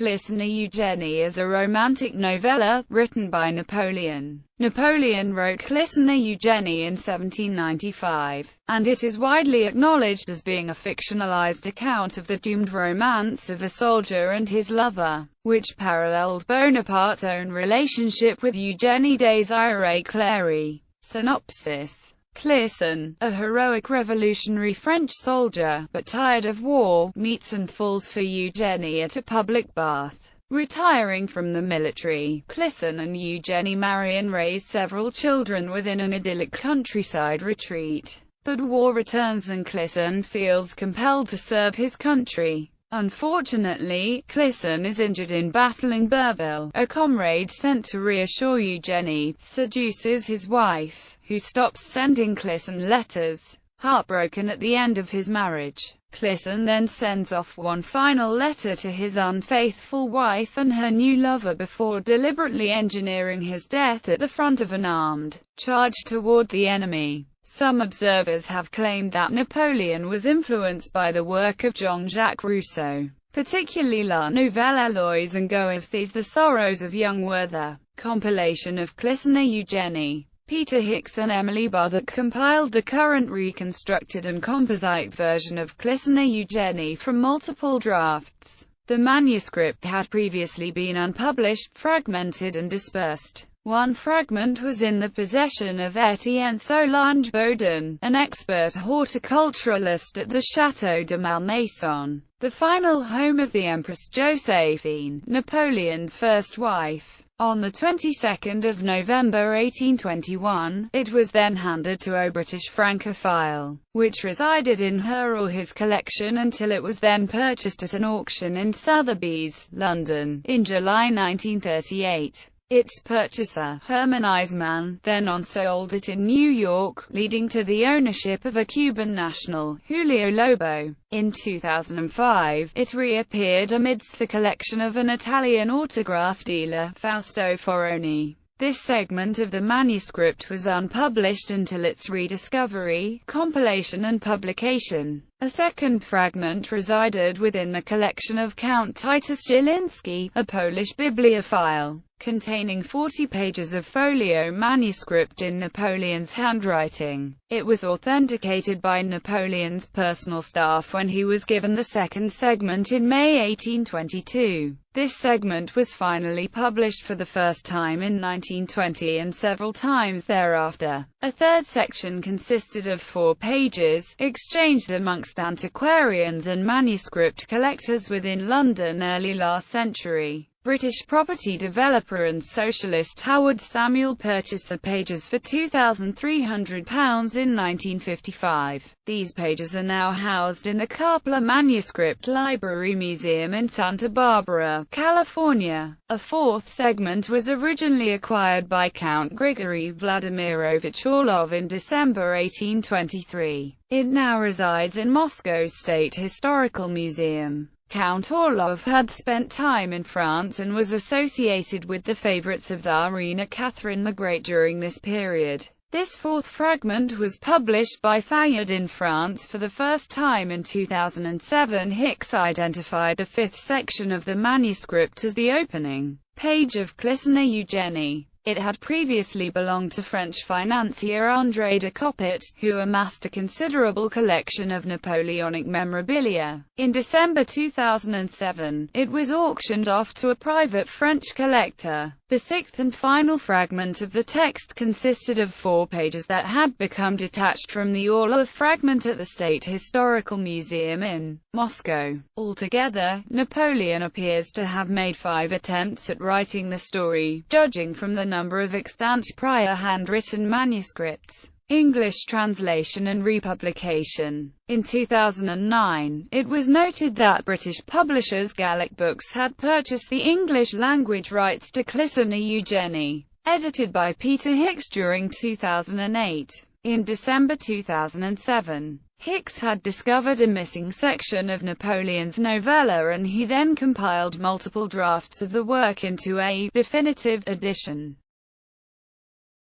Clisson Eugénie is a romantic novella, written by Napoleon. Napoleon wrote Clisson Eugénie in 1795, and it is widely acknowledged as being a fictionalized account of the doomed romance of a soldier and his lover, which paralleled Bonaparte's own relationship with Eugénie Désirée Clary. Synopsis: Clisson, a heroic revolutionary French soldier, but tired of war, meets and falls for Eugénie at a public bath. Retiring from the military, Clisson and Eugénie marry and raise several children within an idyllic countryside retreat. But war returns and Clisson feels compelled to serve his country. Unfortunately, Clisson is injured in battling Berville. A comrade sent to reassure Eugénie seduces his wife, who stops sending Clisson letters. Heartbroken at the end of his marriage, Clisson then sends off one final letter to his unfaithful wife and her new lover before deliberately engineering his death at the front of an armed charge toward the enemy. Some observers have claimed that Napoleon was influenced by the work of Jean-Jacques Rousseau, particularly La Nouvelle Eloise and Goethe's The Sorrows of Young Werther. Compilation of Clisson Eugénie. Peter Hicks and Emily Barthak compiled the current reconstructed and composite version of Clisson Eugénie from multiple drafts. The manuscript had previously been unpublished, fragmented and dispersed. One fragment was in the possession of Étienne Solange Baudin, an expert horticulturalist at the Château de Malmaison, the final home of the Empress Joséphine, Napoleon's first wife. On the 22nd of November 1821, it was then handed to a British Francophile, which resided in her or his collection until it was then purchased at an auction in Sotheby's, London, in July 1938. Its purchaser, Hermann Eismann, then on-sold it in New York, leading to the ownership of a Cuban national, Julio Lobo. In 2005, it reappeared amidst the collection of an Italian autograph dealer, Fausto Foroni. This segment of the manuscript was unpublished until its rediscovery, compilation and publication. A second fragment resided within the collection of Count Titus Zielinski, a Polish bibliophile, containing 40 pages of folio manuscript in Napoleon's handwriting. It was authenticated by Napoleon's personal staff when he was given the second segment in May 1822. This segment was finally published for the first time in 1920 and several times thereafter. A third section consisted of 4 pages, exchanged amongst antiquarians and manuscript collectors within London early last century. British property developer and socialist Howard Samuel purchased the pages for £2,300 in 1955. These pages are now housed in the Kapler Manuscript Library Museum in Santa Barbara, California. A fourth segment was originally acquired by Count Grigory Vladimirovich Orlov in December 1823. It now resides in Moscow's State Historical Museum. Count Orlov had spent time in France and was associated with the favorites of Tsarina Catherine the Great during this period. This fourth fragment was published by Fayard in France for the first time in 2007. Hicks identified the fifth section of the manuscript as the opening page of Clisson Eugénie. It had previously belonged to French financier André de Coppet, who amassed a considerable collection of Napoleonic memorabilia. In December 2007, it was auctioned off to a private French collector. The sixth and final fragment of the text consisted of 4 pages that had become detached from the Orlov fragment at the State Historical Museum in Moscow. Altogether, Napoleon appears to have made 5 attempts at writing the story, judging from the number of extant prior handwritten manuscripts, English translation and republication. In 2009, it was noted that British publishers Gallic Books had purchased the English-language rights to Clisson Eugénie, edited by Peter Hicks during 2008. In December 2007, Hicks had discovered a missing section of Napoleon's novella and he then compiled multiple drafts of the work into a definitive edition.